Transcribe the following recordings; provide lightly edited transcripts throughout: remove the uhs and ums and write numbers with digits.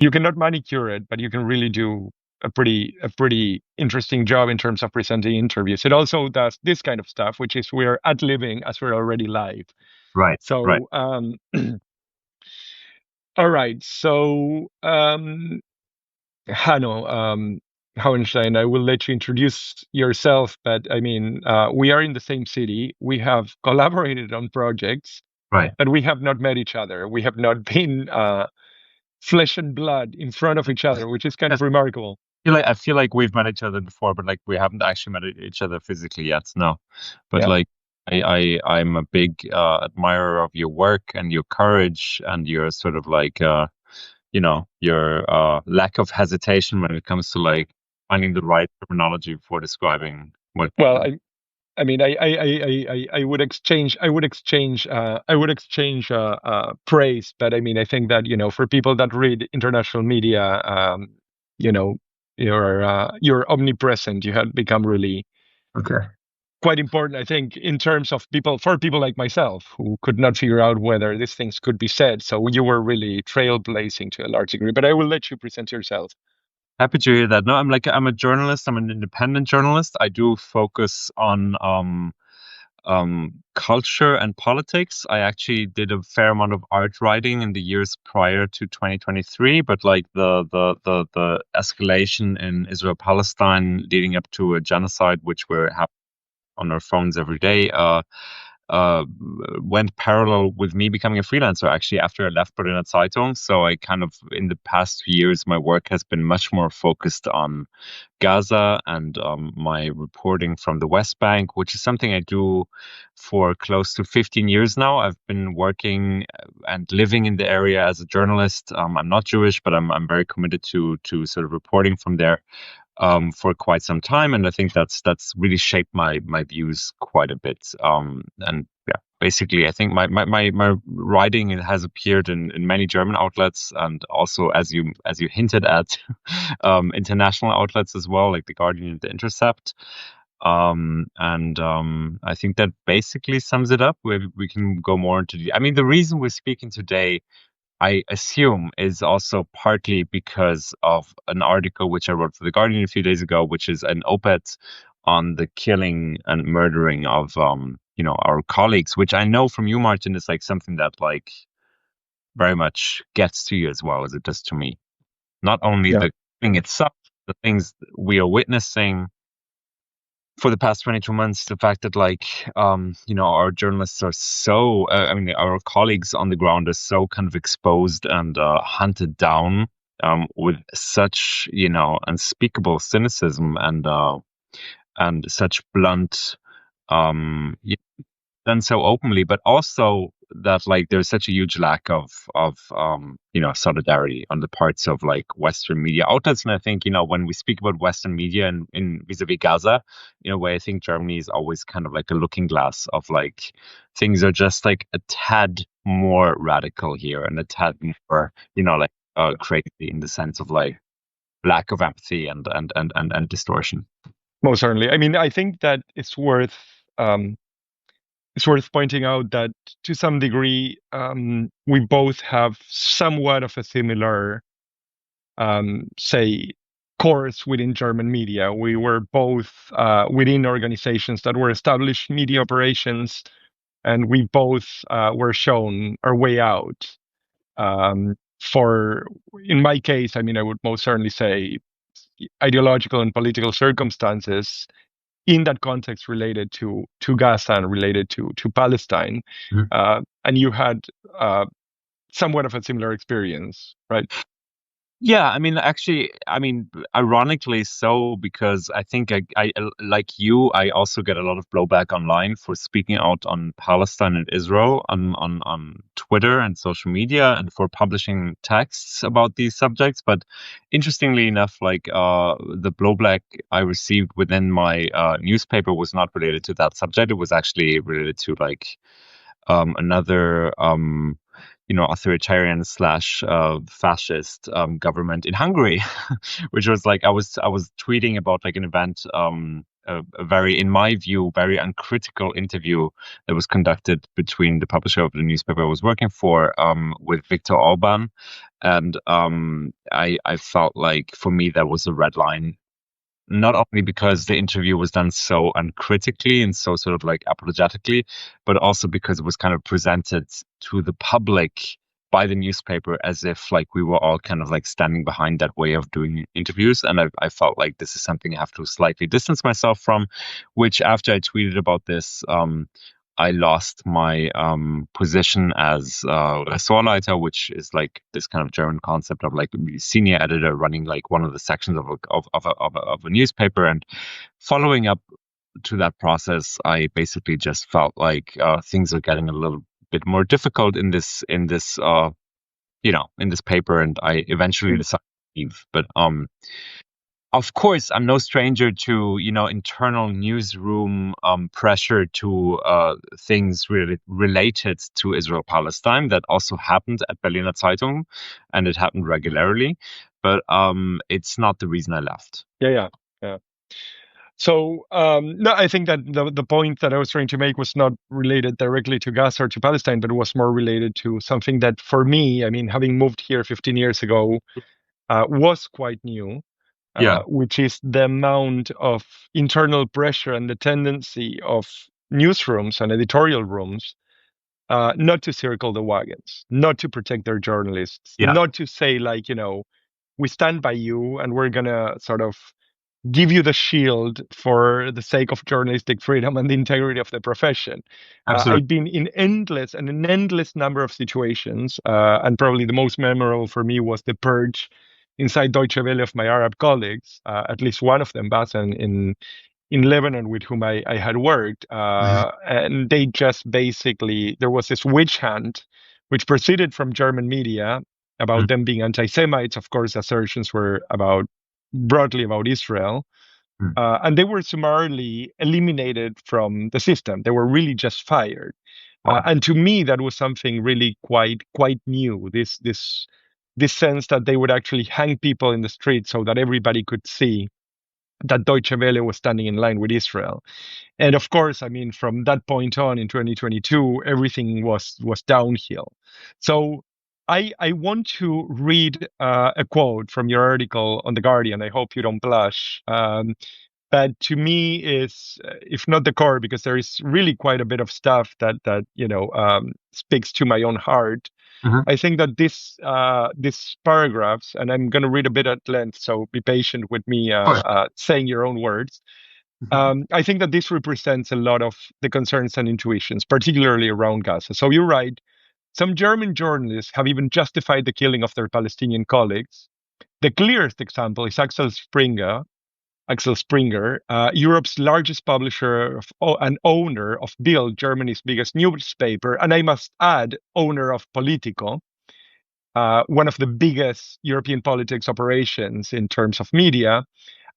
you cannot manicure it, but you can really do a pretty interesting job in terms of presenting interviews. It also does this kind of stuff, which is we're ad libbing as we're already live. Right, right. So all right. So Hanno, Hauenstein, I will let you introduce yourself, but I mean, we are in the same city. We have collaborated on projects, Right. but we have not met each other. We have not been flesh and blood in front of each other, which is kind of Yes, remarkable. I feel like we've met each other before, but like we haven't actually met each other physically yet. No, but Yeah. like I'm a big admirer of your work and your courage and your sort of like your lack of hesitation when it comes to like finding the right terminology for describing what. Well, I mean, I would exchange, I would exchange praise, but I mean, I think that for people that read international media, you know, you're omnipresent. You have become really Okay. quite important, I think, in terms of people for people like myself who could not figure out whether these things could be said. So you were really trailblazing to a large degree. But I will let you present yourself. Happy to hear that. No, I'm a journalist. I'm an independent journalist. I do focus on culture and politics. I actually did a fair amount of art writing in the years prior to 2023, but like the escalation in Israel Palestine leading up to a genocide, which we're having on our phones every day, uh, went parallel with me becoming a freelancer actually after I left Berliner Zeitung. So I kind of, in the past few years, my work has been much more focused on Gaza and my reporting from the West Bank, which is something I do for close to 15 years now. I've been working and living in the area as a journalist. I'm not Jewish, but I'm very committed to sort of reporting from there for quite some time, and I think that's really shaped my views quite a bit. And yeah, basically, I think my writing has appeared in many German outlets, and also as you hinted at, international outlets as well, like the Guardian and the Intercept. And I think that basically sums it up. We can go more into the. I mean, the reason we're speaking today, I assume, is also partly because of an article which I wrote for The Guardian a few days ago, which is an op-ed on the killing and murdering of our colleagues, which I know from you, Martin, is like something that like very much gets to you as well as it does to me. Not only Yeah. the thing itself, the things we are witnessing for the past 22 months, the fact that our journalists are so I mean our colleagues on the ground are so kind of exposed and hunted down with such unspeakable cynicism and such blunt um done so openly, but also that like there's such a huge lack of solidarity on the parts of like Western media outlets. And I think when we speak about Western media and in vis-a-vis Gaza, in a way, I think Germany is always kind of like a looking glass of like things are just like a tad more radical here and a tad more crazy in the sense of like lack of empathy and distortion. Most certainly. I mean, I think that it's worth pointing out that to some degree, we both have somewhat of a similar, say, course within German media. We were both within organizations that were established media operations, and we both were shown our way out. For, in my case, I mean, I would most certainly say ideological and political circumstances in that context related to Gaza and related to Palestine, and you had somewhat of a similar experience, right? Yeah, I mean, actually, I mean, ironically so, because I think I like you, I also get a lot of blowback online for speaking out on Palestine and Israel on Twitter and social media and for publishing texts about these subjects. But interestingly enough, like the blowback I received within my newspaper was not related to that subject. It was actually related to like another authoritarian slash fascist government in Hungary, which was like I was tweeting about like an event, a very, in my view, very uncritical interview that was conducted between the publisher of the newspaper I was working for with Viktor Orban, and I felt like for me that was a red line. Not only because the interview was done so uncritically and so sort of like apologetically, but also because it was kind of presented to the public by the newspaper as if like we were all kind of like standing behind that way of doing interviews. And I felt like this is something I have to slightly distance myself from, which after I tweeted about this, I lost my position as Ressortleiter, which is like this kind of German concept of like senior editor running like one of the sections of a newspaper. And following up to that process, I basically just felt like things are getting a little bit more difficult in this paper, and I eventually decided to leave. But of course, I'm no stranger to internal newsroom pressure to things related to Israel-Palestine. That also happened at Berliner Zeitung, and it happened regularly. But it's not the reason I left. Yeah. So no, I think that the point that I was trying to make was not related directly to Gaza or to Palestine, but was more related to something that, for me, I mean, having moved here 15 years ago, was quite new. Which is the amount of internal pressure and the tendency of newsrooms and editorial rooms not to circle the wagons, not to protect their journalists, not to say like, we stand by you and we're going to sort of give you the shield for the sake of journalistic freedom and the integrity of the profession. I've been in an endless number of situations, and probably the most memorable for me was the purge inside Deutsche Welle of my Arab colleagues, at least one of them, Bassem, in Lebanon, with whom I had worked. And they just basically, there was this witch hunt, which proceeded from German media about them being anti-Semites. Of course, assertions were broadly about Israel. And they were summarily eliminated from the system. They were really just fired. And to me, that was something really quite new. This sense that they would actually hang people in the street so that everybody could see that Deutsche Welle was standing in line with Israel. And of course, I mean, from that point on in 2022, everything was downhill. So I want to read a quote from your article on The Guardian. I hope you don't blush. But to me is, if not the core, because there is really quite a bit of stuff that speaks to my own heart. I think that these paragraphs, and I'm going to read a bit at length, so be patient with me saying your own words. I think that this represents a lot of the concerns and intuitions, particularly around Gaza. So you write, some German journalists have even justified the killing of their Palestinian colleagues. The clearest example is Axel Springer, Europe's largest publisher and owner of Bild, Germany's biggest newspaper, and I must add, owner of Politico, one of the biggest European politics operations in terms of media.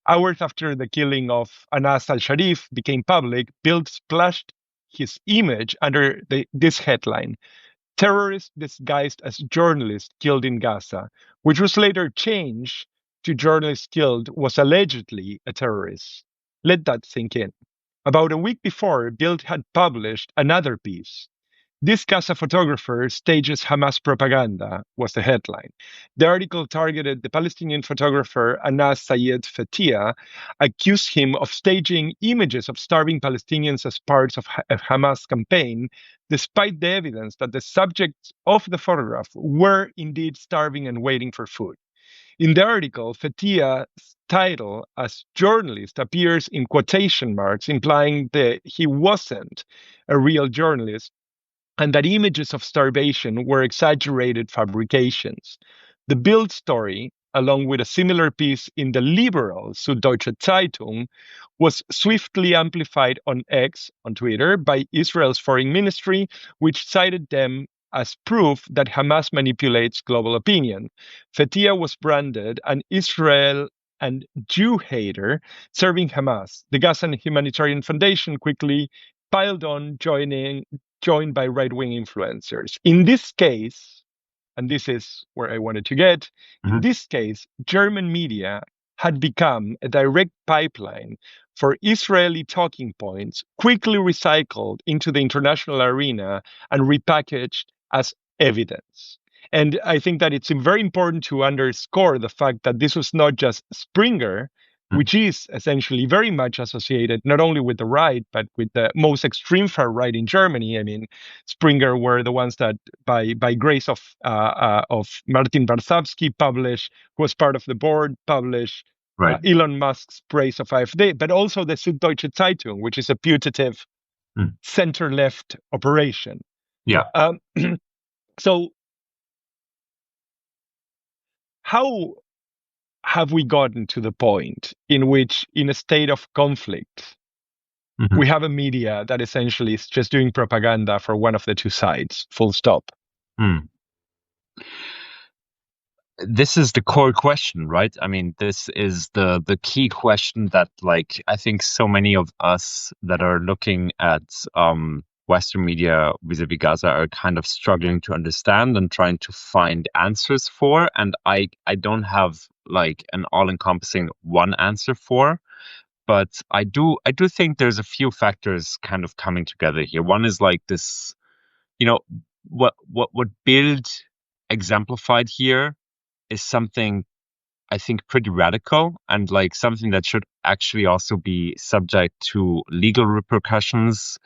Hours after the killing of Anas al-Sharif became public, Bild splashed his image under this headline, "Terrorists disguised as journalists killed in Gaza," which was later changed to "journalist killed was allegedly a terrorist." Let that sink in. About a week before, Bild had published another piece. "This Gaza photographer stages Hamas propaganda," was the headline. The article targeted the Palestinian photographer Anas Sayed Fetia, accused him of staging images of starving Palestinians as parts of a Hamas campaign, despite the evidence that the subjects of the photograph were indeed starving and waiting for food. In the article, Fetia's title as journalist appears in quotation marks, implying that he wasn't a real journalist and that images of starvation were exaggerated fabrications. The Bild story, along with a similar piece in the liberal Süddeutsche Zeitung, was swiftly amplified on X, on Twitter, by Israel's foreign ministry, which cited them as proof that Hamas manipulates global opinion. Fetia was branded an Israel and Jew hater serving Hamas. The Gaza Humanitarian Foundation quickly piled on, joined by right-wing influencers. In this case, and this is where I wanted to get, in this case, German media had become a direct pipeline for Israeli talking points quickly recycled into the international arena and repackaged as evidence. And I think that it's very important to underscore the fact that this was not just Springer, which is essentially very much associated not only with the right, but with the most extreme far right in Germany. I mean, Springer were the ones that, by grace of Martin Warszawski, published, who was part of the board, published Elon Musk's praise of AfD, but also the Süddeutsche Zeitung, which is a putative center-left operation. Yeah. So how have we gotten to the point in which, in a state of conflict, we have a media that essentially is just doing propaganda for one of the two sides, full stop? This is the core question, right? I mean, this is the key question that, like, I think so many of us that are looking at Western media vis-a-vis Gaza are kind of struggling to understand and trying to find answers for. And I don't have like an all-encompassing one answer for, but I do think there's a few factors kind of coming together here. One is like this, you know, what Bild exemplified here is something I think pretty radical, and like something that should actually also be subject to legal repercussions,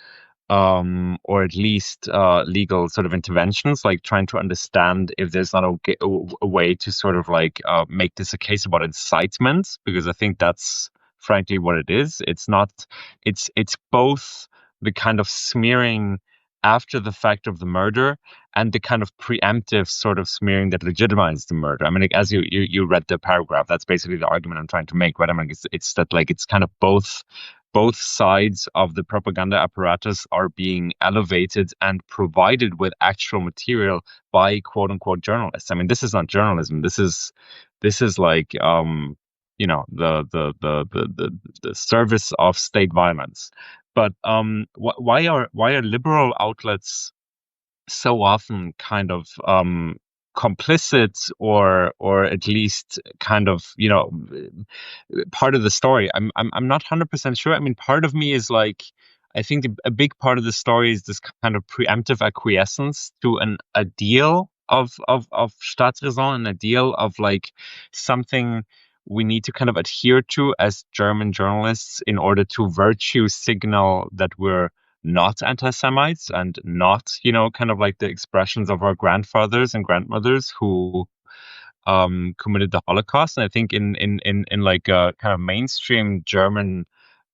or at least legal sort of interventions, like trying to understand if there's not a way to sort of like make this a case about incitement, because I think that's frankly what it is. It's not. It's both the kind of smearing after the fact of the murder and the kind of preemptive sort of smearing that legitimizes the murder. I mean, like, as you read the paragraph, that's basically the argument I'm trying to make, right? I mean, it's that like it's kind of both sides of the propaganda apparatus are being elevated and provided with actual material by quote unquote journalists. I mean, this is not journalism. This is like you know, the service of state violence. But why are liberal outlets so often kind of complicit or at least kind of, you know, part of the story? I'm not 100% sure. I mean, part of me is like, I think a big part of the story is this kind of preemptive acquiescence to an ideal of Staatsräson, an ideal of like something we need to kind of adhere to as German journalists in order to virtue signal that we're not anti-Semites and not, you know, kind of like the expressions of our grandfathers and grandmothers who committed the Holocaust. And I think in like a kind of mainstream German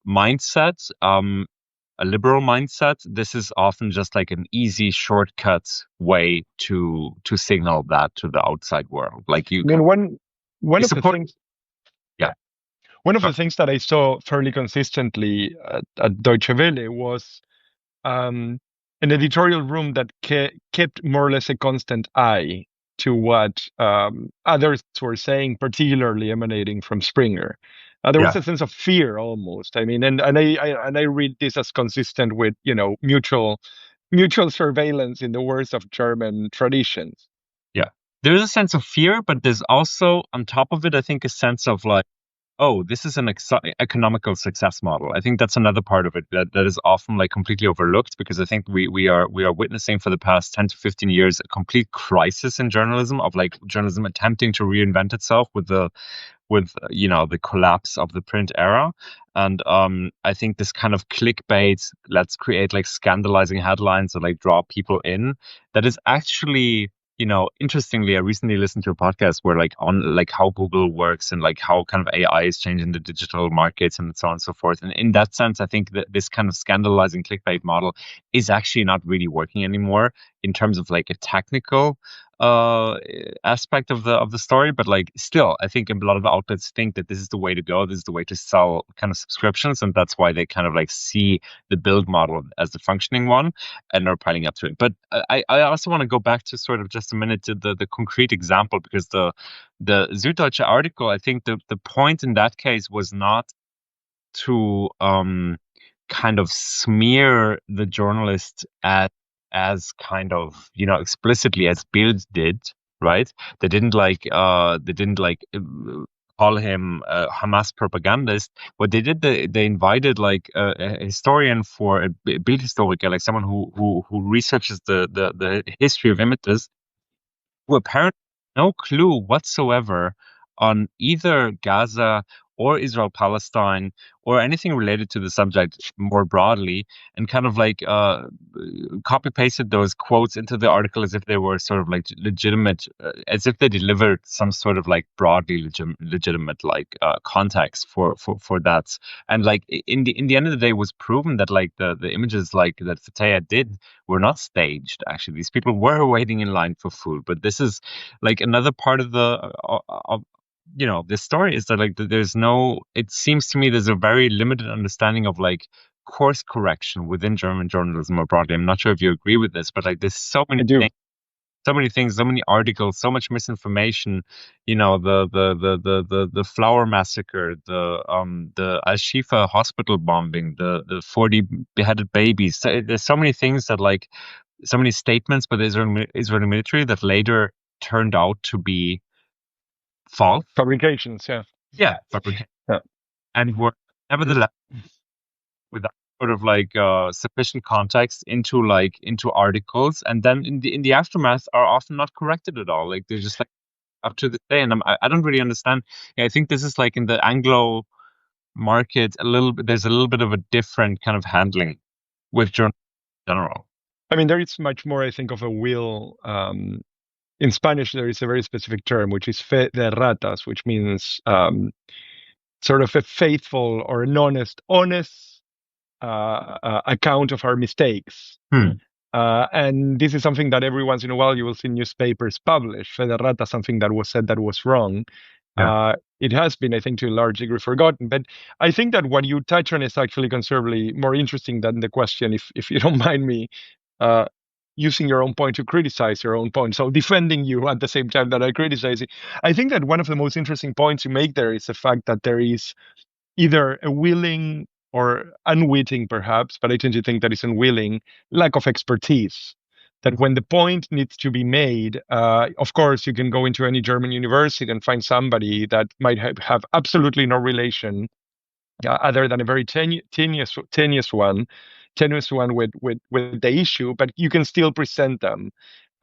mindset, a liberal mindset, this is often just like an easy shortcut way to signal that to the outside world. Like you, I mean, one of the things. Yeah. One of the things that I saw fairly consistently at Deutsche Welle was an editorial room that kept more or less a constant eye to what others were saying, particularly emanating from Springer. There was a sense of fear almost. I mean, and I read this as consistent with, you know, mutual surveillance in the words of German traditions. Yeah, there is a sense of fear, but there's also on top of it, I think, a sense of like, oh, this is an economical success model. I think that's another part of it that is often like completely overlooked, because I think we are witnessing for the past 10 to 15 years a complete crisis in journalism, of like journalism attempting to reinvent itself with you know, the collapse of the print era. And I think this kind of clickbait, let's create like scandalizing headlines that like draw people in, that is actually, you know, interestingly, I recently listened to a podcast where like on like how Google works and like how kind of AI is changing the digital markets and so on and so forth. And in that sense, I think that this kind of scandalizing clickbait model is actually not really working anymore in terms of like a technical aspect of the story. But like still, I think a lot of outlets think that this is the way to go. This is the way to sell kind of subscriptions. And that's why they kind of like see the Bild model as the functioning one and are piling up to it. But I also want to go back to sort of just a minute to the concrete example, because the Süddeutsche article, I think the point in that case was not to kind of smear the journalist as kind of, you know, explicitly as Bild did, right? They didn't call him a Hamas propagandist. What they did, they invited like a historian for a Bildhistoriker, like someone who researches the history of images, who apparently no clue whatsoever on either Gaza or Israel Palestine or anything related to the subject more broadly, and kind of like copy pasted those quotes into the article as if they were sort of like legitimate, as if they delivered some sort of like broadly legitimate like context for that. And like in the end of the day, it was proven that like the images like that Fateh did were not staged. Actually, these people were waiting in line for food. But this is like another part of the this story is that like there's no. It seems to me there's a very limited understanding of like course correction within German journalism more broadly. I'm not sure if you agree with this, but like there's so many things. So many things, so many articles, so much misinformation. The flower massacre, the Al Shifa hospital bombing, the 40 beheaded babies. So there's so many things that like so many statements by the Israeli military that later turned out to be false fabrications. Yeah, fabrications, and were nevertheless without sort of like sufficient context into articles, and then in the aftermath are often not corrected at all. Like they're just like up to this day, and I don't really understand. I think this is like in the Anglo market a little bit. There's a little bit of a different kind of handling with journalism in general. I mean, there is much more, I think, of a will. In Spanish, there is a very specific term, which is fe de ratas, which means sort of a faithful or an honest account of our mistakes. And this is something that every once in a while you will see newspapers publish. Fe de rata, something that was said that was wrong. Yeah. It has been, I think, to a large degree forgotten. But I think that what you touch on is actually considerably more interesting than the question, if you don't mind me using your own point to criticize your own point. So defending you at the same time that I criticize it. I think that one of the most interesting points you make there is the fact that there is either a willing or unwitting, perhaps, but I tend to think that it's unwilling, lack of expertise. That when the point needs to be made, of course, you can go into any German university and find somebody that might have absolutely no relation other than a very tenuous one with the issue, but you can still present them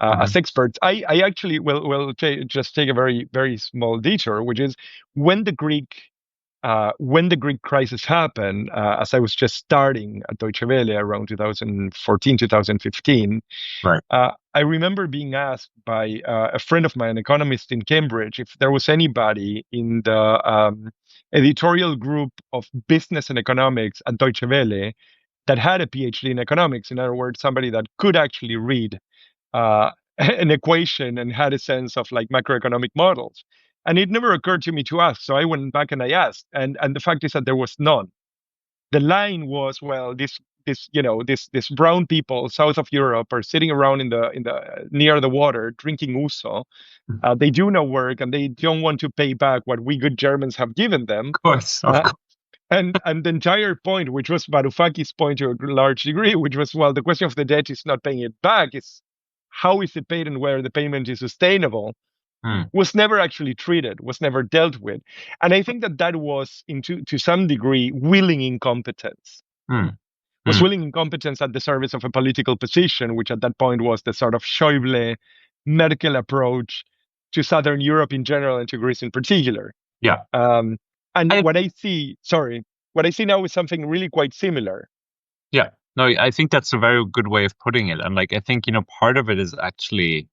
as experts. I actually will just take a very, very small detour, which is when the Greek crisis happened, as I was just starting at Deutsche Welle around 2014, 2015, right. I remember being asked by a friend of mine, an economist in Cambridge, if there was anybody in the editorial group of business and economics at Deutsche Welle that had a PhD in economics. In other words, somebody that could actually read an equation and had a sense of like macroeconomic models. And it never occurred to me to ask. So I went back and I asked. And the fact is that there was none. The line was, well, this brown people south of Europe are sitting around in the near the water drinking ouzo. They do no work and they don't want to pay back what we good Germans have given them. Of course. And the entire point, which was Varufakis' point to a large degree, which was, well, the question of the debt is not paying it back. It's how is it paid and where the payment is sustainable, was never actually treated, was never dealt with. And I think that was, to some degree, willing incompetence. Was willing incompetence at the service of a political position, which at that point was the sort of Schäuble, Merkel approach to Southern Europe in general and to Greece in particular. Yeah. What I see now is something really quite similar. Yeah. No, I think that's a very good way of putting it. And like, I think, part of it is actually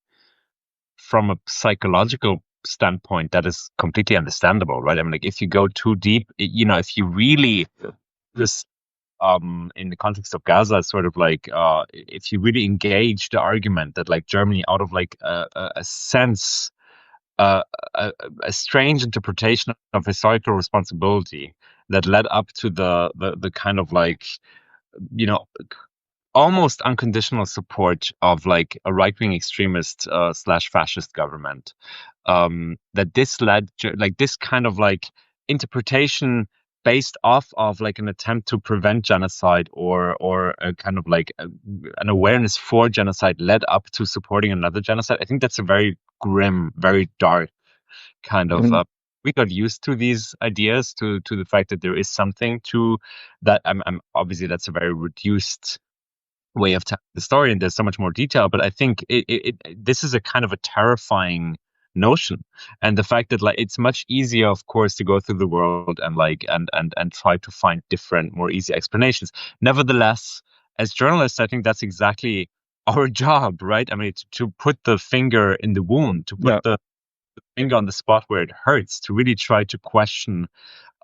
from a psychological standpoint, that is completely understandable, right? I mean, like if you go too deep, if you really just, in the context of Gaza, sort of like, if you really engage the argument that like Germany out of like a sense, a strange interpretation of historical responsibility that led up to the kind of like, almost unconditional support of like a right-wing extremist / fascist government, that this led like this kind of like interpretation based off of like an attempt to prevent genocide or a kind of like an awareness for genocide led up to supporting another genocide. I think that's a very grim, very dark kind of. We got used to these ideas, to the fact that there is something to that. I'm obviously that's a very reduced way of telling the story, and there's so much more detail. But I think this is a kind of a terrifying notion, and the fact that like it's much easier, of course, to go through the world and like and try to find different, more easy explanations. Nevertheless, as journalists, I think that's exactly our job, right? I mean, to put the finger in the wound, to put the finger on the spot where it hurts, to really try to question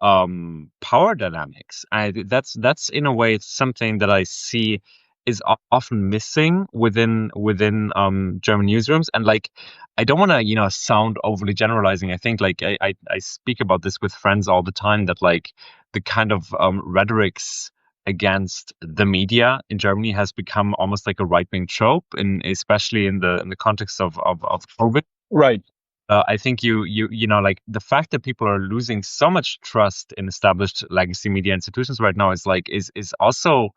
power dynamics. That's in a way something that I see is often missing within German newsrooms. And like, I don't want to sound overly generalizing. I think like I speak about this with friends all the time, that like the kind of rhetorics against the media in Germany has become almost like a right-wing trope, especially in the context of COVID. Right. I think like the fact that people are losing so much trust in established legacy media institutions right now is also,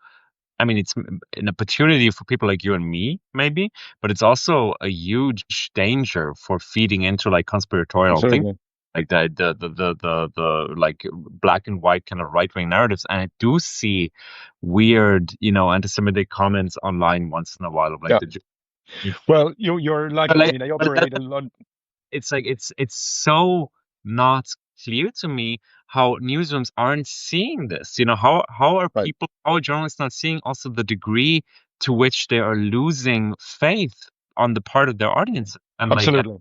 I mean, it's an opportunity for people like you and me, maybe, but it's also a huge danger for feeding into like conspiratorial thinking, like the like black and white kind of right wing narratives. And I do see weird, anti-Semitic comments online once in a while of like well, you're lucky. I mean, I operate a lot. It's like it's so not clear to me how newsrooms aren't seeing this. How are people, how are journalists not seeing also the degree to which they are losing faith on the part of their audience? And absolutely.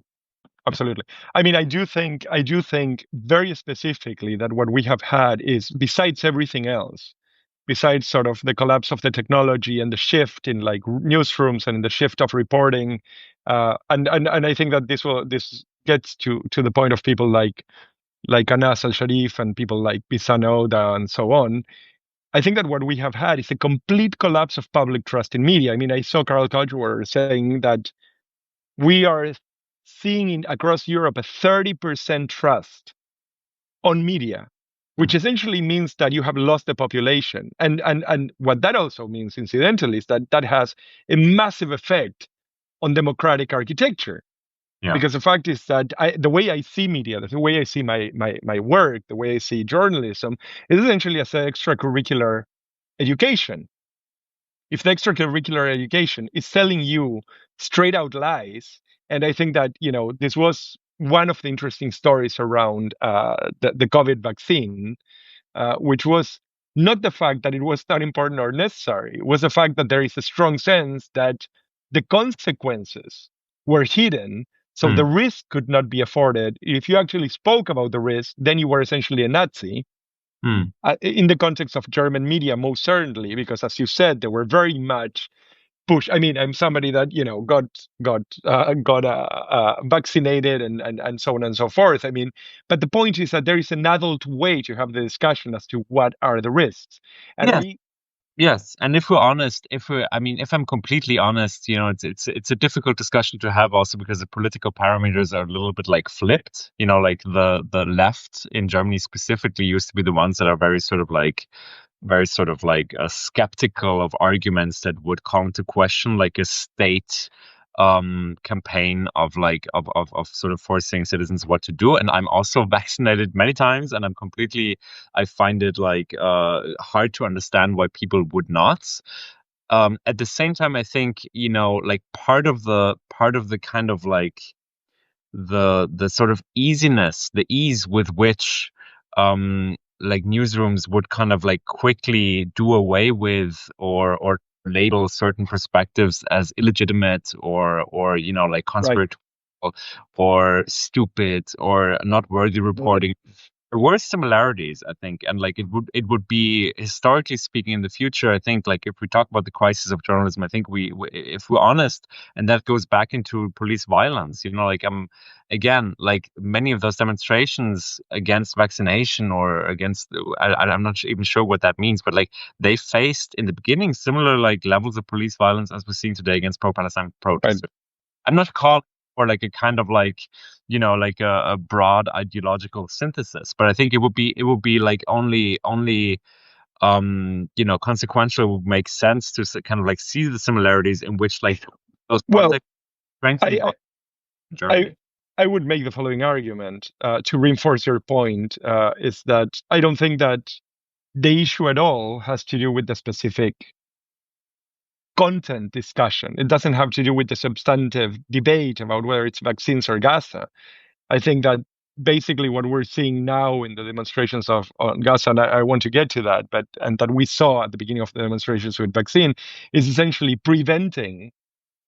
Absolutely. I mean, I do think very specifically that what we have had is, besides everything else, besides sort of the collapse of the technology and the shift in like newsrooms and the shift of reporting, and I think that this gets to the point of people like Anas Al-Sharif and people like Pisano Oda and so on. I think that what we have had is a complete collapse of public trust in media. I mean, I saw Karl Kautschuwer saying that we are seeing across Europe a 30% trust on media, which essentially means that you have lost the population. And what that also means, incidentally, is that has a massive effect on democratic architecture. Yeah. Because the fact is that the way I see media, the way I see my work, the way I see journalism, is essentially as an extracurricular education. If the extracurricular education is selling you straight out lies, and I think that this was one of the interesting stories around the COVID vaccine, which was not the fact that it was not important or necessary. It was the fact that there is a strong sense that the consequences were hidden, so the risk could not be afforded. If you actually spoke about the risk, then you were essentially a Nazi. In the context of German media, most certainly, because as you said, they were very much pushed. I mean, I'm somebody that got vaccinated and so on and so forth. I mean, but the point is that there is an adult way to have the discussion as to what are the risks. And yes, and if we're honest, if I'm completely honest, it's a difficult discussion to have also because the political parameters are a little bit like flipped. Like the left in Germany specifically used to be the ones that are very sort of like skeptical of arguments that would call into question like a state campaign of sort of forcing citizens what to do. And I'm also vaccinated many times, and I find it like hard to understand why people would not. At the same time, I think like part of the kind of like the sort of easiness, the ease with which like newsrooms would kind of like quickly do away with or label certain perspectives as illegitimate or like conspiratorial or stupid or not worthy reporting. There were similarities, I think, and like it would be, historically speaking, in the future, I think, like if we talk about the crisis of journalism, I think if we're honest, and that goes back into police violence, like again, like many of those demonstrations against vaccination or against, I'm not even sure what that means, but like they faced in the beginning similar like levels of police violence as we're seeing today against pro-Palestine protesters. I'm not calling or like a kind of like, like a broad ideological synthesis. But I think it would be like only consequential, would make sense to kind of like see the similarities in which like those Well, projects strengthen I I Germany. I would make the following argument to reinforce your point is that I don't think that the issue at all has to do with the specific content discussion. It doesn't have to do with the substantive debate about whether it's vaccines or Gaza. I think that basically what we're seeing now in the demonstrations of on Gaza, and I want to get to that, but and that we saw at the beginning of the demonstrations with vaccine, is essentially preventing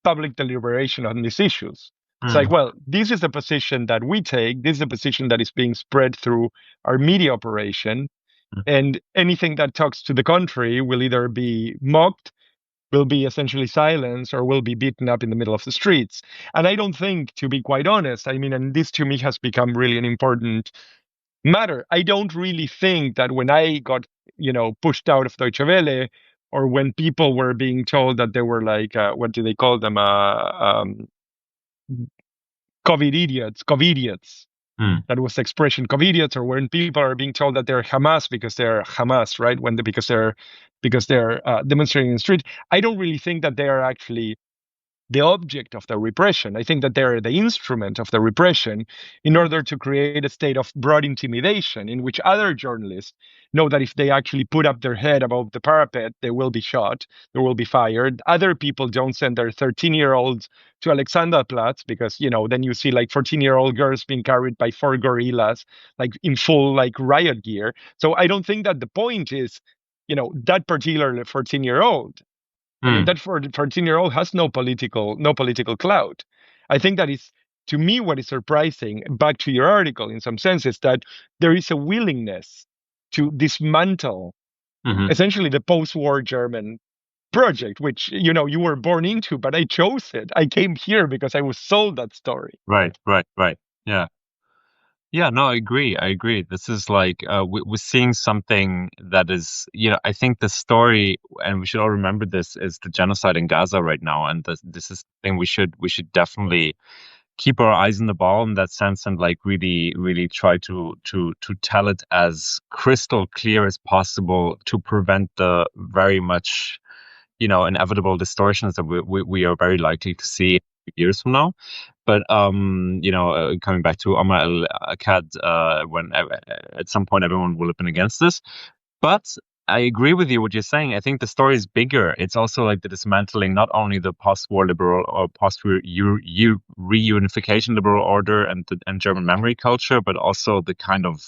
public deliberation on these issues. It's like, well, this is the position that we take. This is the position that is being spread through our media operation. And anything that talks to the contrary will either be mocked, will be essentially silenced, or will be beaten up in the middle of the streets. And I don't think, to be quite honest, I mean, and this to me has become really an important matter. I don't really think that when I got, pushed out of Deutsche Welle, or when people were being told that they were like, what do they call them? COVIDiots. That was the expression, COVIDiots, or when people are being told that they're Hamas because they're Hamas, right? Because they're demonstrating in the street. I don't really think that they are actually the object of the repression. I think that they're the instrument of the repression in order to create a state of broad intimidation in which other journalists know that if they actually put up their head above the parapet, they will be shot, they will be fired. Other people don't send their 13-year-olds to Alexanderplatz because, then you see like 14-year-old girls being carried by 4 gorillas, like in full like riot gear. So I don't think that the point is, that particular 14-year-old. I mean, that 14-year-old has no political clout. I think that is, to me, what is surprising, back to your article in some sense, is that there is a willingness to dismantle essentially the post-war German project, which, you were born into, but I chose it. I came here because I was sold that story. Right. Yeah. Yeah, no, I agree. This is like we're seeing something that is, I think the story, and we should all remember this, is the genocide in Gaza right now, and this is thing we should definitely keep our eyes on the ball in that sense, and like really try to tell it as crystal clear as possible to prevent the very much inevitable distortions that we are very likely to see years from now. But coming back to Omar al-Akkad, when at some point everyone will have been against this, but I agree with you what you're saying. I think the story is bigger. It's also like the dismantling not only the post-war liberal or post-reunification liberal order and German memory culture, but also the kind of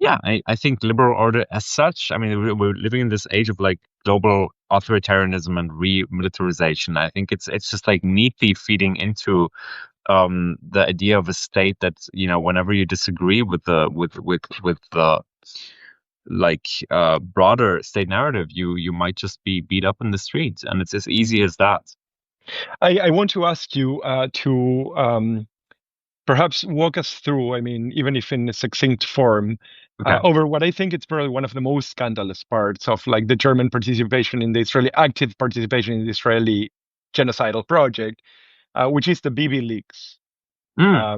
I think liberal order as such. I mean, we're living in this age of like global authoritarianism and remilitarization. I think it's just like neatly feeding into the idea of a state that whenever you disagree with the broader state narrative, you might just be beat up in the streets, and it's as easy as that. I want to ask you to perhaps walk us through, I mean, even if in a succinct form, over what I think it's probably one of the most scandalous parts of like the German participation in the Israeli, active participation in the Israeli genocidal project, which is the Bibi leaks. Sure.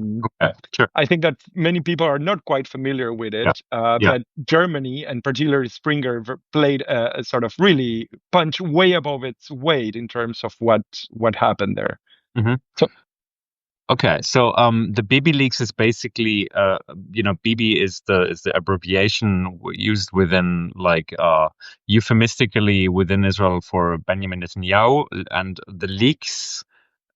I think that many people are not quite familiar with it, but Germany, and particularly Springer, played a sort of really punch way above its weight in terms of what happened there. So the Bibi leaks is basically Bibi is the abbreviation used within like euphemistically within Israel for Benjamin Netanyahu, and the leaks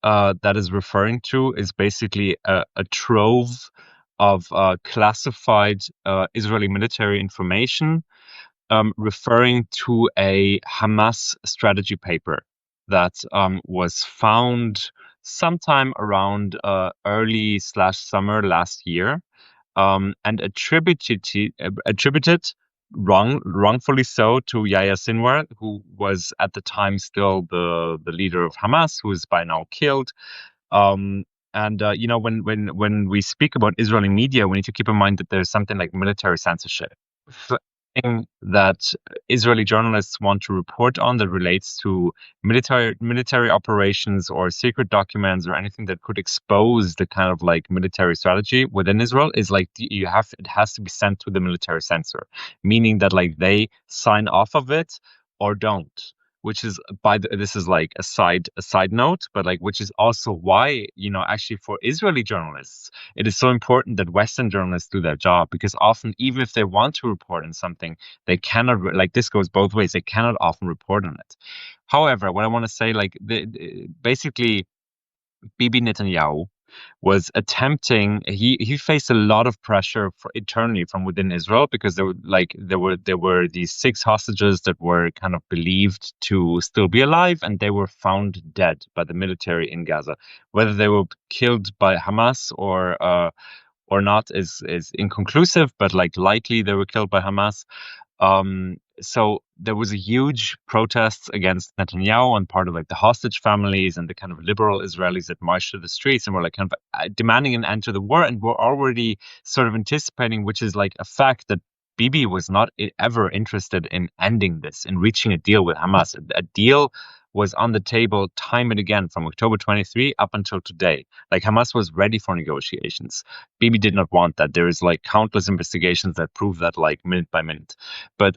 that is referring to is basically a trove of classified Israeli military information referring to a Hamas strategy paper that was found sometime around early/summer last year, and attributed wrongfully so to Yahya Sinwar, who was at the time still the leader of Hamas, who is by now killed. When we speak about Israeli media, we need to keep in mind that there's something like military censorship. thing that Israeli journalists want to report on that relates to military operations or secret documents or anything that could expose the kind of like military strategy within Israel is like it has to be sent to the military censor, meaning that like they sign off of it or don't. Which is this is like a side note, but like which is also why, actually for Israeli journalists it is so important that Western journalists do their job, because often, even if they want to report on something, they cannot, like this goes both ways, they cannot often report on it. However, what I want to say, like basically, Bibi Netanyahu was attempting, he faced a lot of pressure internally from within Israel, because there were these 6 hostages that were kind of believed to still be alive, and they were found dead by the military in Gaza. Whether they were killed by Hamas or not is inconclusive, but like likely they were killed by Hamas. So there was a huge protest against Netanyahu on part of like the hostage families and the kind of liberal Israelis that marched to the streets and were like kind of demanding an end to the war, and were already sort of anticipating, which is like a fact, that Bibi was not ever interested in ending this, in reaching a deal with Hamas. A deal was on the table time and again from October 23 up until today. Like Hamas was ready for negotiations. Bibi did not want that. There is like countless investigations that prove that like minute by minute. But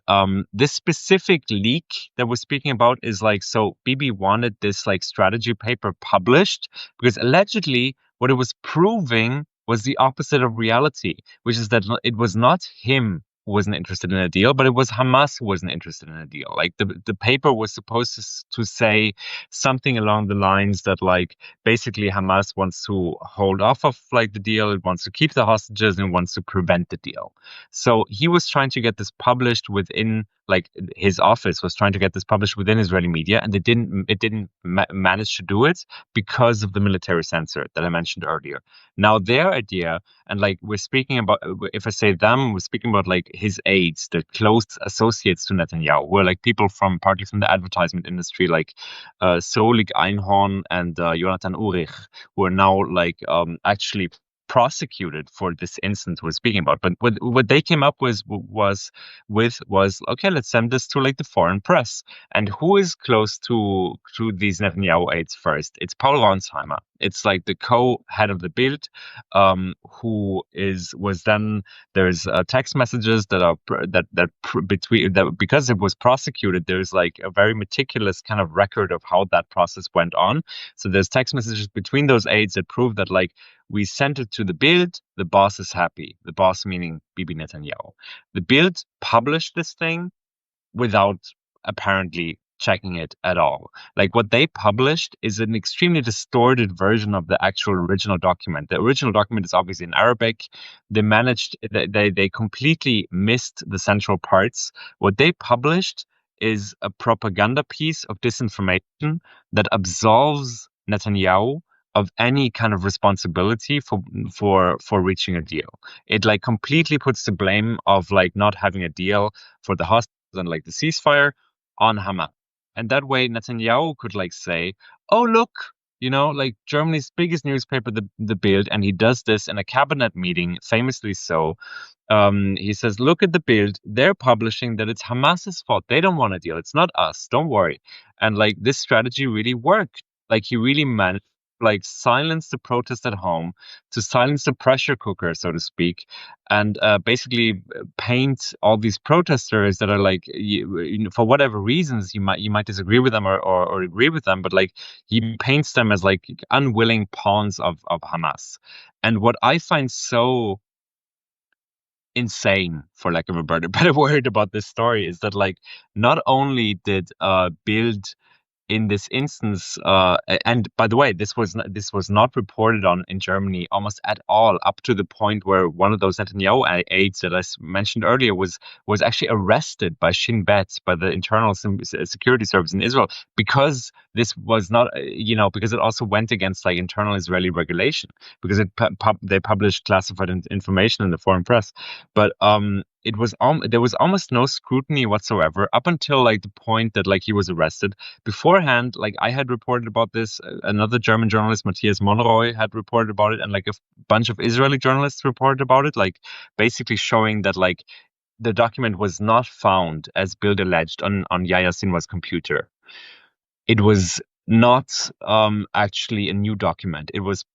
this specific leak that we're speaking about is like, so Bibi wanted this like strategy paper published because allegedly what it was proving was the opposite of reality, which is that it was not him who wasn't interested in a deal, but it was Hamas who wasn't interested in a deal. Like the paper was supposed to say something along the lines that like basically Hamas wants to hold off of like the deal, it wants to keep the hostages, and wants to prevent the deal. So he was trying to get this published within, like his office was trying to get this published within Israeli media, and it didn't manage to do it because of the military censor that I mentioned earlier. Now their idea, and like we're speaking about, if I say them, we're speaking about like his aides, the close associates to Netanyahu, were like people partly from the advertisement industry, like Solik Einhorn and Jonathan Urich, who are now like actually prosecuted for this incident we're speaking about. But what they came up was okay, let's send this to like the foreign press. And who is close to these Netanyahu aides first? It's Paul Ronsheimer. It's like the co-head of the Bild, was then there's text messages that are between that, because it was prosecuted. There's like a very meticulous kind of record of how that process went on. So there's text messages between those aides that prove that like we sent it to the Bild, the boss is happy. The boss meaning Bibi Netanyahu. The Bild published this thing without apparently checking it at all. Like what they published is an extremely distorted version of the actual original document. The original document is obviously in Arabic. They completely missed the central parts. What they published is a propaganda piece of disinformation that absolves Netanyahu of any kind of responsibility for reaching a deal. It like completely puts the blame of like not having a deal for the hostages and like the ceasefire on Hamas. And that way Netanyahu could like say, oh look, like Germany's biggest newspaper, the Bild, and he does this in a cabinet meeting, famously so. He says, look at the Bild, they're publishing that it's Hamas's fault. They don't want a deal. It's not us. Don't worry. And like this strategy really worked. Like he really managed like silence the protest at home, to silence the pressure cooker, so to speak, and basically paint all these protesters that are like, for whatever reasons you might disagree with them or agree with them, but like he paints them as like unwilling pawns of Hamas. And what I find so insane, for lack of a better word, about this story is that like not only did Bild in this instance, and by the way, this was not reported on in Germany almost at all, up to the point where one of those Netanyahu aides that I mentioned earlier was actually arrested by Shin Bet, by the internal security service in Israel, because this was not, because it also went against like internal Israeli regulation, because they published classified information in the foreign press, but there was almost no scrutiny whatsoever up until like the point that like he was arrested. Beforehand, like I had reported about this, another German journalist, Matthias Monroy, had reported about it, and like a bunch of Israeli journalists reported about it, like basically showing that like the document was not found, as Bild alleged, on Yahya Sinwar's computer. It was not actually a new document. It was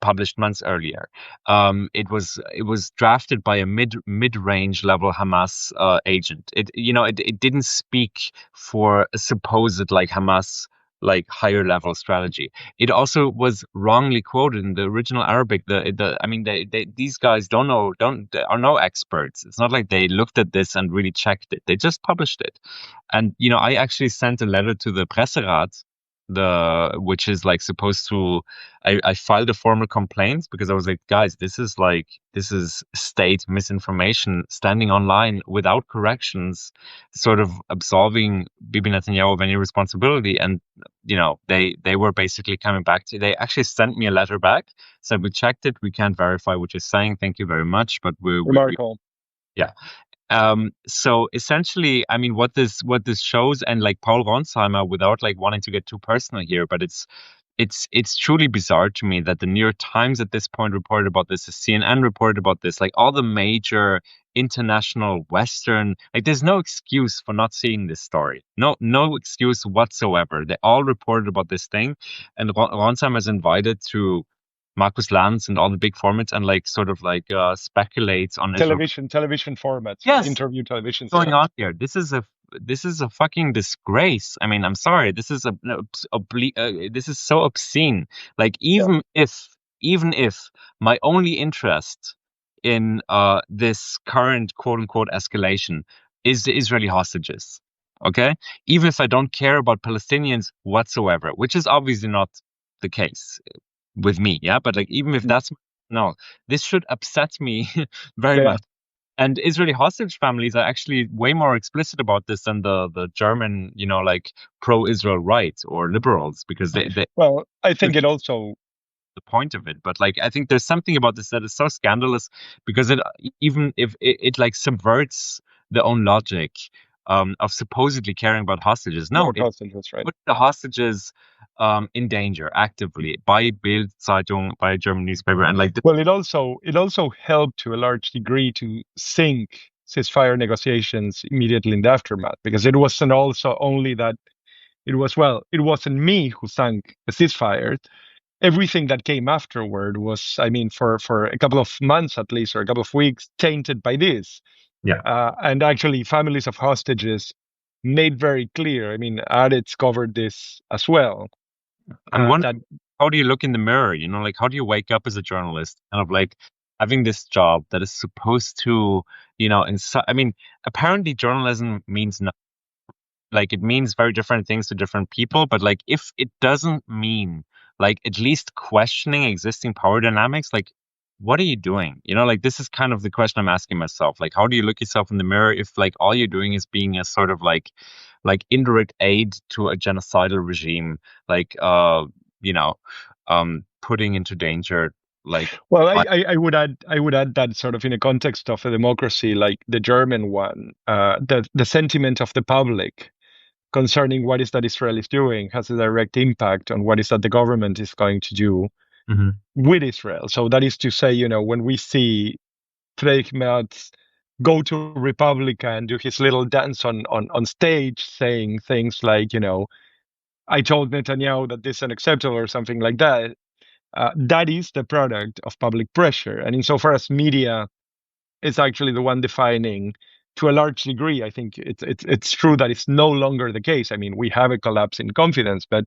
published months earlier. It was drafted by a mid-range level Hamas agent. It didn't speak for a supposed like Hamas like higher level strategy. It also was wrongly quoted in the original Arabic. I mean, these guys are no experts. It's not like they looked at this and really checked it. They just published it. And I actually sent a letter to the Presserat, which is like supposed to. I filed a formal complaint because I was like, guys, this is state misinformation standing online without corrections, sort of absolving Bibi Netanyahu of any responsibility. And they were basically coming back to. They actually sent me a letter back, said we checked it, we can't verify what you're saying. Thank you very much, but Remarkable. Yeah. So essentially, I mean, what this shows, and like Paul Ronsheimer, without like wanting to get too personal here, but it's truly bizarre to me that the New York Times at this point reported about this, the CNN reported about this, like all the major international Western, like there's no excuse for not seeing this story. No excuse whatsoever. They all reported about this thing, and Ronsheimer is invited to Markus Lanz and all the big formats and like sort of like speculates on television formats. Yes, interview television. What's going on here? This is a fucking disgrace. I mean, I'm sorry. This is this is so obscene. Like even if my only interest in this current quote unquote escalation is the Israeli hostages, okay? Even if I don't care about Palestinians whatsoever, which is obviously not the case with me, yeah. But like, even if that's no, this should upset me very much. And Israeli hostage families are actually way more explicit about this than the German, like pro-Israel right or liberals, because they well, I think it also the point of it. But like, I think there's something about this that is so scandalous because even if it like subverts the own logic of supposedly caring about hostages. No, hostages, right? Put the hostages in danger actively by Bild Zeitung, by a German newspaper, and like. Well, it also helped to a large degree to sink ceasefire negotiations immediately in the aftermath, because it wasn't also only that it wasn't me who sank the ceasefire. Everything that came afterward was, I mean, for a couple of months at least, or a couple of weeks, tainted by this. Yeah. And actually, families of hostages made very clear. I mean, Aretz covered this as well. And how do you look in the mirror? Like, how do you wake up as a journalist, kind of like having this job that is supposed to, I mean, apparently journalism means nothing. Like, it means very different things to different people. But like, if it doesn't mean like at least questioning existing power dynamics, like, what are you doing? Like, this is kind of the question I'm asking myself. Like, how do you look yourself in the mirror if like all you're doing is being a sort of like indirect aid to a genocidal regime, like putting into danger, like. Well, I would add that sort of in a context of a democracy like the German one, the sentiment of the public concerning what is that Israel is doing has a direct impact on what is that the government is going to do with Israel. So that is to say, when we see Friedrich Merz go to Republica and do his little dance on stage, saying things like, I told Netanyahu that this is unacceptable or something like that. That is the product of public pressure. And insofar as media is actually the one defining, to a large degree, I think it's true that it's no longer the case. I mean, we have a collapse in confidence, but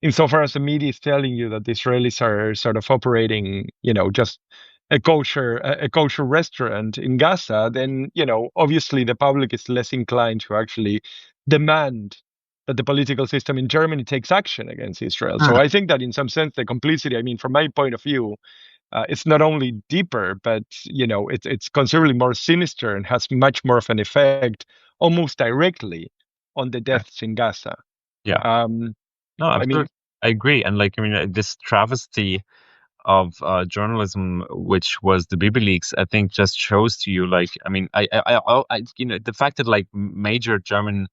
insofar as the media is telling you that the Israelis are sort of operating, just a kosher restaurant in Gaza, then obviously the public is less inclined to actually demand that the political system in Germany takes action against Israel. So I think that in some sense the complicity, I mean, from my point of view, it's not only deeper, but it's considerably more sinister and has much more of an effect, almost directly, on the deaths in Gaza. Yeah. No, I agree. And like, I mean, this travesty of journalism, which was the Bibi leaks, I think just shows to you, like, I mean, I the fact that like major German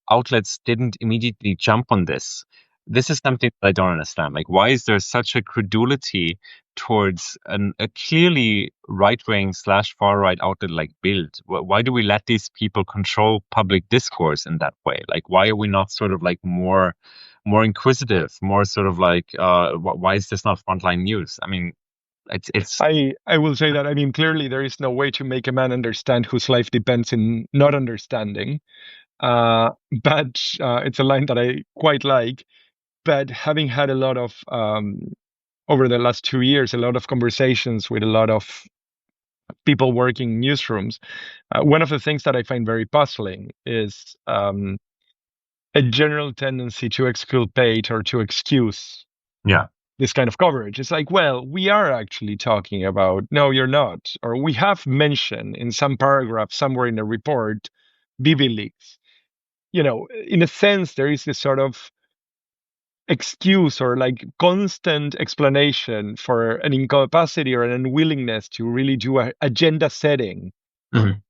outlets didn't immediately jump on this this is something that I don't understand. Like, why is there such a credulity towards a clearly right-wing / far-right outlet like Bild? Why do we let these people control public discourse in that way? Like, why are we not sort of like more inquisitive, more sort of like, why is this not frontline news? I mean, it's I will say that, I mean, clearly there is no way to make a man understand whose life depends in not understanding. But it's a line that I quite like. But having had a lot of over the last 2 years, a lot of conversations with a lot of people working in newsrooms, one of the things that I find very puzzling is a general tendency to exculpate or to excuse yeah. this kind of coverage. It's like, well, we are actually talking about, no, you're not, or we have mentioned in some paragraph somewhere in the report, Bibi leaks. You know, in a sense, there is this sort of excuse or like constant explanation for an incapacity or an unwillingness to really do a agenda setting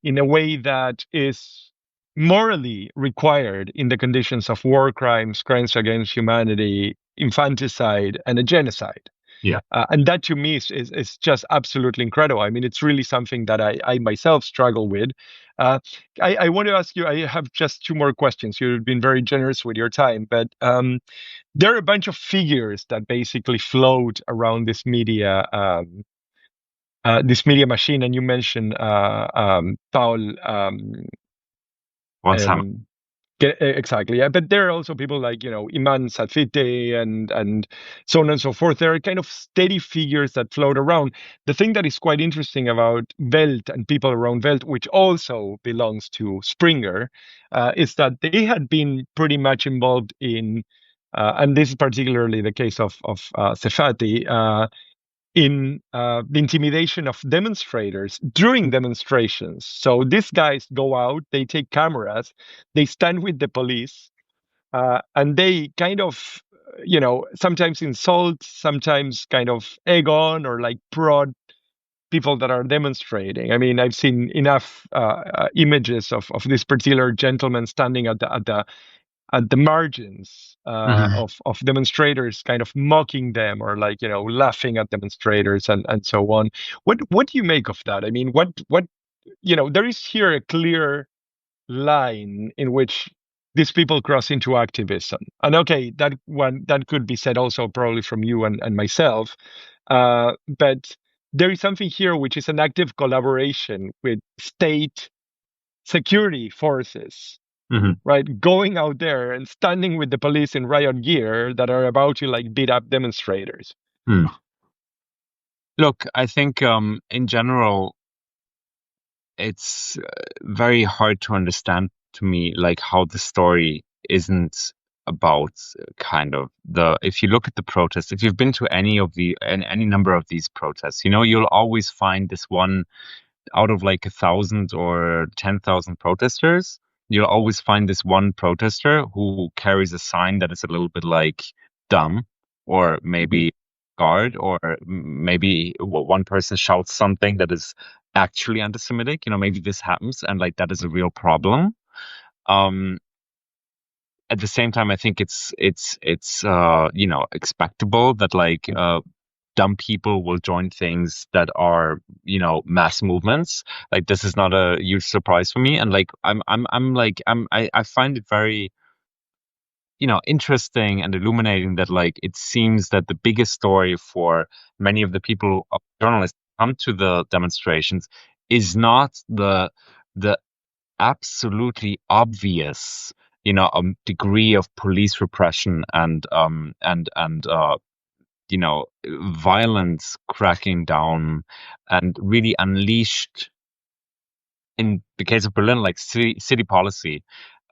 in a way that is morally required in the conditions of war crimes, crimes against humanity, infanticide, and a genocide. Yeah. And that to me is just absolutely incredible. I mean, it's really something that I myself struggle with. I want to ask you, I have just two more questions. You've been very generous with your time, but there are a bunch of figures that basically float around this media machine, and you mentioned Paul. Once Exactly, yeah. But there are also people like, you know, Iman Satfite and so on and so forth. There are kind of steady figures that float around. The thing that is quite interesting about Welt and people around Welt, which also belongs to Springer, is that they had been pretty much involved in, and this is particularly the case of Sefati, in the intimidation of demonstrators during demonstrations. So these guys go out, they take cameras, they stand with the police, and they kind of, you know, sometimes insult, sometimes kind of egg on or like prod people that are demonstrating. I mean, I've seen enough images of this particular gentleman standing at the margins of demonstrators, kind of mocking them or like, you know, laughing at demonstrators and so on. What do you make of that? I mean, what you know, there is here a clear line in which these people cross into activism, and okay, that could be said also probably from you and myself, but there is something here which is an active collaboration with state security forces, right? Going out there and standing with the police in riot gear that are about to like beat up demonstrators. Look, I think in general, it's very hard to understand to me, like how the story isn't about kind of if you look at the protests, if you've been to any number of these protests, you know, you'll always find this one out of like 1,000 or 10,000 protesters. You'll always find this one protester who carries a sign that is a little bit like dumb, or maybe guard, or maybe one person shouts something that is actually anti-Semitic. You know, maybe this happens, and like that is a real problem. At the same time, I think it's you know, expectable that like dumb people will join things that are, you know, mass movements. Like this is not a huge surprise for me, and like I find it very, you know, interesting and illuminating that like it seems that the biggest story for many of the people, journalists, come to the demonstrations is not the absolutely obvious, you know, degree of police repression and you know, violence cracking down and really unleashed, in the case of Berlin, like city policy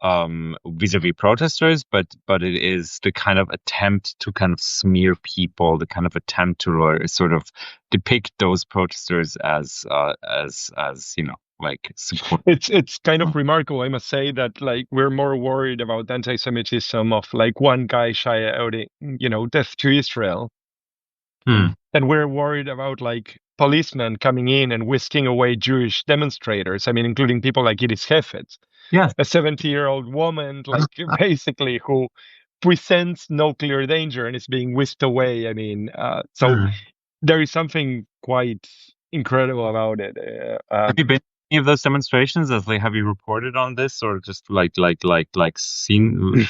vis-a-vis protesters, but it is the kind of attempt to kind of smear people, the kind of attempt to sort of depict those protesters as you know, like support. It's kind of remarkable, I must say, that like we're more worried about anti-Semitism of like one guy shouting, you know, death to Israel, than we're worried about like policemen coming in and whisking away Jewish demonstrators. I mean, including people like Iris Hefetz, Yes. a 70-year-old woman, like basically who presents no clear danger and is being whisked away. I mean, so there is something quite incredible about it. Have you been to any of those demonstrations? Have you reported on this, or just seen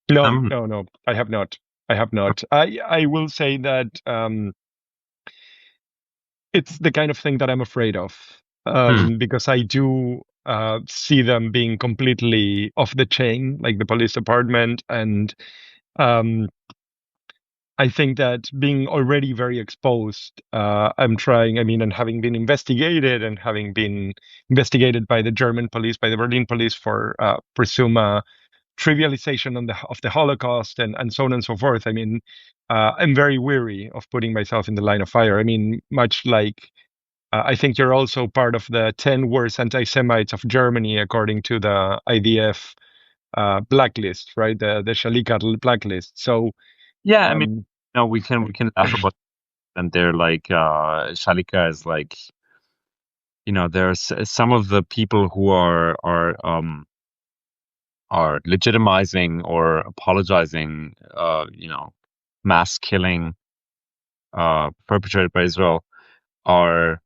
them? No, I have not. I have not. I will say that it's the kind of thing that I'm afraid of, because I do see them being completely off the chain, like the police department, and um, I think that being already very exposed, I'm trying, I mean, and having been investigated and having been investigated by the German police, by the Berlin police for presumed trivialization of the Holocaust and so on and so forth. I mean, I'm very weary of putting myself in the line of fire. I mean, much like I think you're also part of the 10 worst anti-Semites of Germany, according to the IDF blacklist, right? The Shalikar blacklist. So, yeah, I mean, no, we can laugh about, and they're like Shalika is like, there's some of the people who are legitimizing or apologizing, mass killing perpetrated by Israel are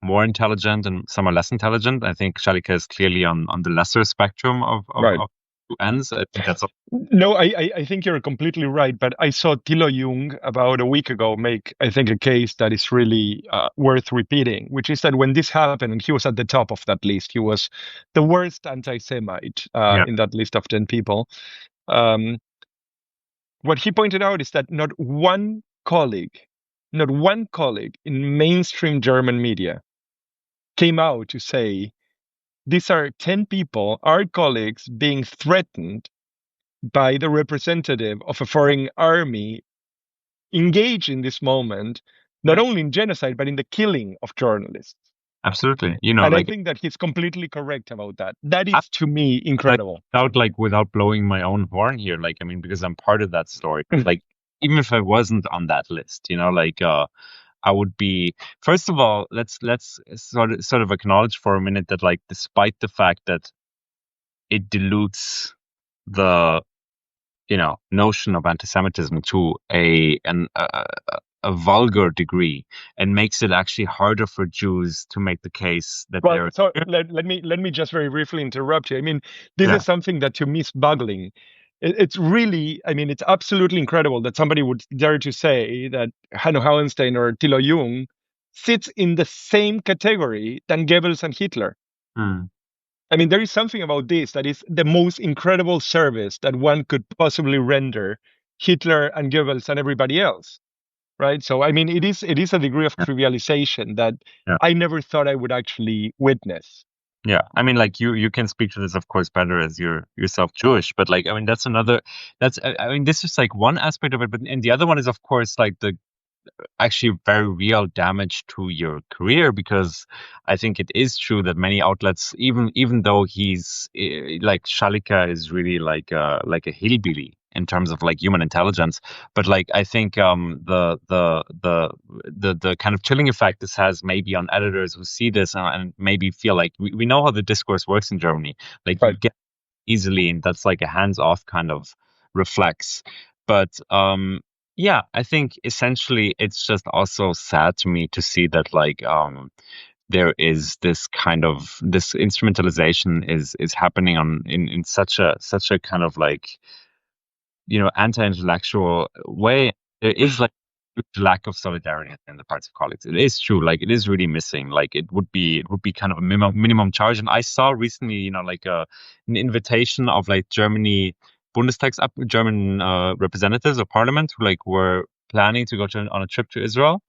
more intelligent and some are less intelligent. I think Shalika is clearly on the lesser spectrum of two ends. I think that's no, I think you're completely right. But I saw Thilo Jung about a week ago make, I think, a case that is really worth repeating, which is that when this happened, and he was at the top of that list, he was the worst anti-Semite in that list of 10 people. What he pointed out is that not one colleague in mainstream German media came out to say, these are 10 people, our colleagues, being threatened by the representative of a foreign army engaged in this moment, not only in genocide, but in the killing of journalists. Absolutely. And I think that he's completely correct about that. That is, to me, incredible. Without blowing my own horn here, I mean, because I'm part of that story. Even if I wasn't on that list, I would be, first of all, let's sort of acknowledge for a minute that, despite the fact that it dilutes the notion of anti-Semitism to a vulgar degree and makes it actually harder for Jews to make the case that they're. So let me just very briefly interrupt you. I mean, this is something that to me is boggling. It's really, I mean, it's absolutely incredible that somebody would dare to say that Hanno Hauenstein or Thilo Jung sits in the same category than Goebbels and Hitler. I mean, there is something about this that is the most incredible service that one could possibly render Hitler and Goebbels and everybody else, right? So, I mean, it is a degree of trivialization that I never thought I would actually witness. Yeah, I mean, you can speak to this, of course, better as you're yourself Jewish, but I mean, this is one aspect of it, and the other one is, of course, the actually very real damage to your career, because I think it is true that many outlets, even though he's Shalika is really like a hillbilly in terms of human intelligence, but I think the kind of chilling effect this has maybe on editors who see this and maybe feel like we know how the discourse works in Germany, you get easily, and that's a hands-off kind of reflex, but yeah, I think essentially it's just also sad to me to see that there is this kind of this instrumentalization is happening in such a kind of anti-intellectual way. There is lack of solidarity in the parts of colleagues. It is true, it is really missing. It would be kind of a minimum charge. And I saw recently, an invitation of German representatives of parliament who were planning to go on a trip to Israel.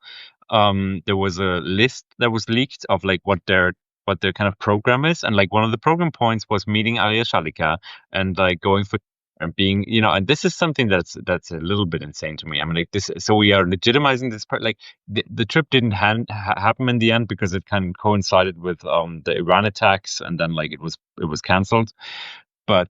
There was a list that was leaked of what their kind of program is, and one of the program points was meeting Arya Shalika and going for and being, and this is something that's a little bit insane to me. I mean, this. So we are legitimizing this part. The trip didn't happen in the end because it kind of coincided with the Iran attacks, and then it was canceled. But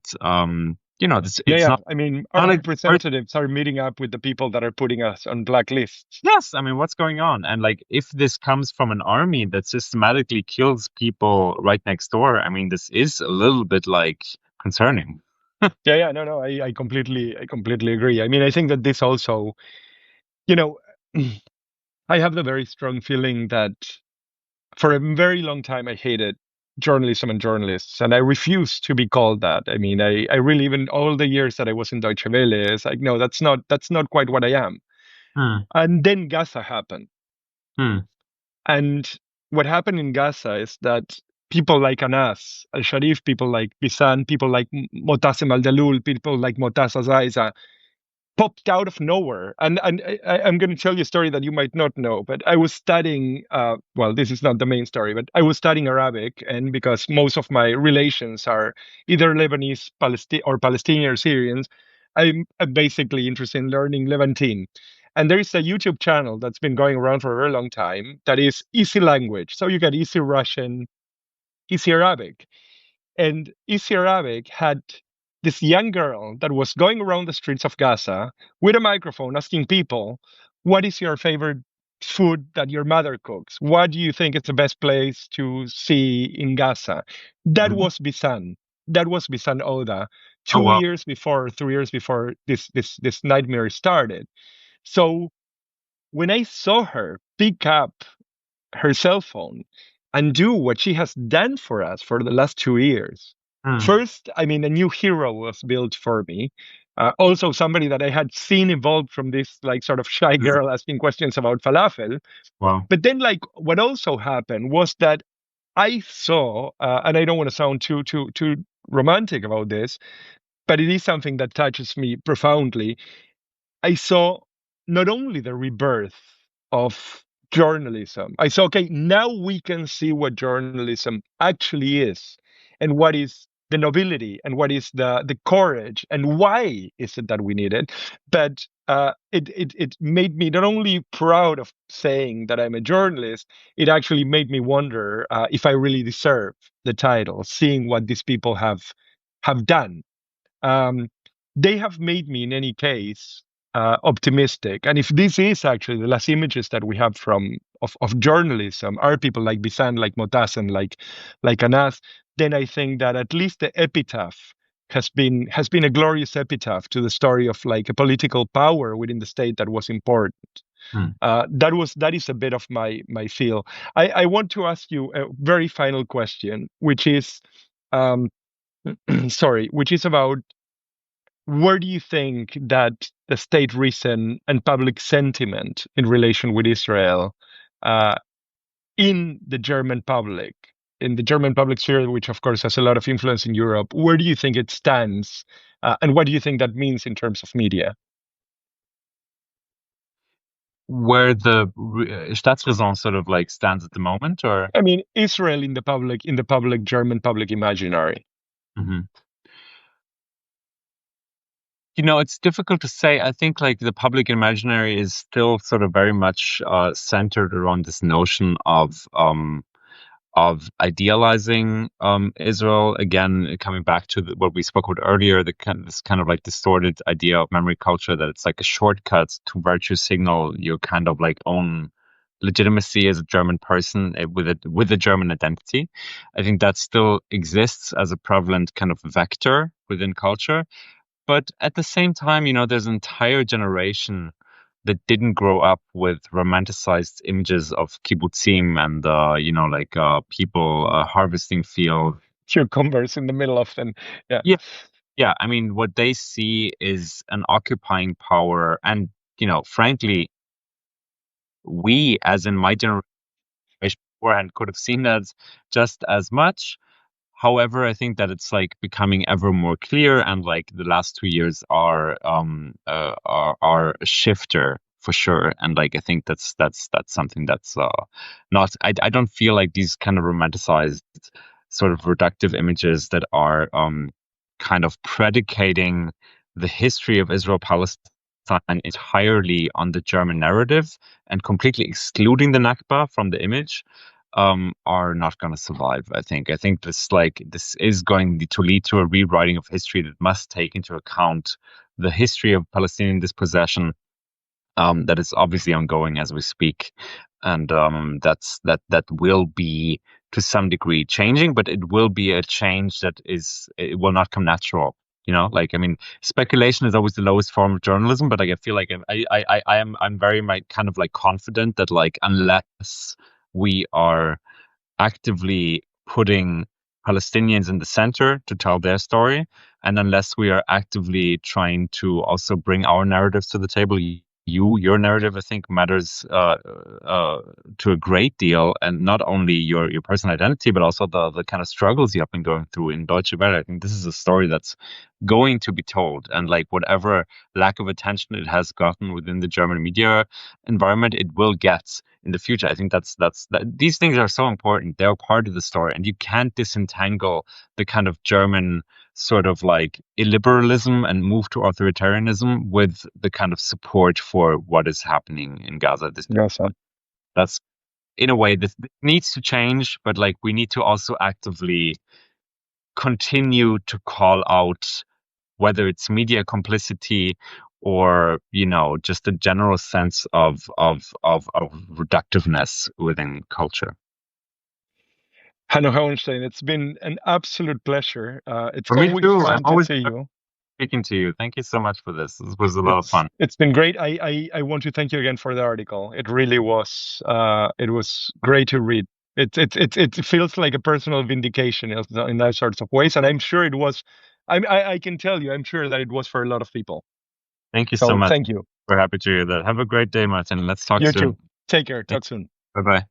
it's not. I mean, our representatives are meeting up with the people that are putting us on blacklists. Yes, I mean, what's going on? And if this comes from an army that systematically kills people right next door, I mean, this is a little bit concerning. No, I completely agree. I mean, I think that this also, you know, I have the very strong feeling that for a very long time I hated journalism and journalists, and I refused to be called that. I mean, I really, even all the years that I was in Deutsche Welle, it's like, no, that's not quite what I am. Hmm. And then Gaza happened. Hmm. And what happened in Gaza is that people like Anas al Sharif, people like Bisan, people like Motasem al Dalul, people like Motaz Azaiza popped out of nowhere. And I'm going to tell you a story that you might not know, but I was studying, well, this is not the main story, but I was studying Arabic. And because most of my relations are either Lebanese or Palestinian or Syrians, I'm basically interested in learning Levantine. And there is a YouTube channel that's been going around for a very long time that is easy language. So you get easy Russian, easy Arabic. And Easy Arabic had this young girl that was going around the streets of Gaza with a microphone asking people, what is your favorite food that your mother cooks? What do you think is the best place to see in Gaza? That Mhm. was Bisan. That was Bisan Oda Oh wow. 2 years before, 3 years before this nightmare started. So when I saw her pick up her cell phone and do what she has done for us for the last 2 years. Hmm. First, I mean, a new hero was built for me. Also, somebody that I had seen evolved from this like sort of shy girl asking questions about falafel. Wow. But then, like, what also happened was that I saw, and I don't want to sound too romantic about this, but it is something that touches me profoundly. I saw not only the rebirth of journalism, I saw, okay, now we can see what journalism actually is and what is the nobility and what is the courage and why is it that we need it. But it made me not only proud of saying that I'm a journalist, it actually made me wonder if I really deserve the title, seeing what these people have done. um, they have made me, in any case, optimistic. And if this is actually the last images that we have from of journalism are people like Bisan, like Motas, and like Anas, then I think that at least the epitaph has been a glorious epitaph to the story of like a political power within the state that was important. Hmm. That is a bit of my feel. I want to ask you a very final question, which is um, sorry, which is about where do you think that the state reason and public sentiment in relation with Israel uh, in the German public, in the German public sphere, which of course has a lot of influence in Europe, where do you think it stands? And what do you think that means in terms of media? Where the Staatsräson sort of like stands at the moment, or I mean, Israel in the public German public imaginary. Mhm. It's difficult to say. I think like the public imaginary is still sort of very much centered around this notion of idealizing Israel. Again, coming back to what we spoke about earlier, this kind of like distorted idea of memory culture that it's like a shortcut to virtue signal your kind of like own legitimacy as a German person with a German identity. I think that still exists as a prevalent kind of vector within culture. But at the same time, there's an entire generation that didn't grow up with romanticized images of kibbutzim and like people harvesting field. Cucumbers in the middle of them. Yeah. Yeah, yeah. I mean, what they see is an occupying power, and frankly, we, as in my generation beforehand, could have seen that just as much. However, I think that it's like becoming ever more clear, and like the last 2 years are a shifter for sure. And like I think that's something that's not. I don't feel like these kind of romanticized, sort of reductive images that are kind of predicating the history of Israel Palestine entirely on the German narrative and completely excluding the Nakba from the image are not going to survive. I think this is going to lead to a rewriting of history that must take into account the history of Palestinian dispossession that is obviously ongoing as we speak, and that will be to some degree changing, but it will be a change it will not come natural. Like, I mean, speculation is always the lowest form of journalism, but like, I feel like I'm very kind of like confident that like unless we are actively putting Palestinians in the center to tell their story, and unless we are actively trying to also bring our narratives to the table, your narrative, I think, matters to a great deal, and not only your personal identity, but also the kind of struggles you have been going through in Deutsche Welle. I think this is a story that's going to be told, and like whatever lack of attention it has gotten within the German media environment, it will get in the future. I think these things are so important. They're part of the story, and you can't disentangle the kind of German sort of like illiberalism and move to authoritarianism with the kind of support for what is happening in Gaza. That's in a way that needs to change, but like we need to also actively continue to call out whether it's media complicity or just a general sense of reductiveness within culture. Hanno Hohenstein, it's been an absolute pleasure. It's For me always too. fun to see you. Speaking to you. Thank you so much for this. This was a lot of fun. It's been great. I want to thank you again for the article. It really was. It was great to read. It feels like a personal vindication in that sorts of ways, and I'm sure it was. I can tell you, I'm sure that it was for a lot of people. Thank you so much. Thank you. We're happy to hear that. Have a great day, Martin. Let's talk soon. You too. Take care. Talk soon. Bye-bye.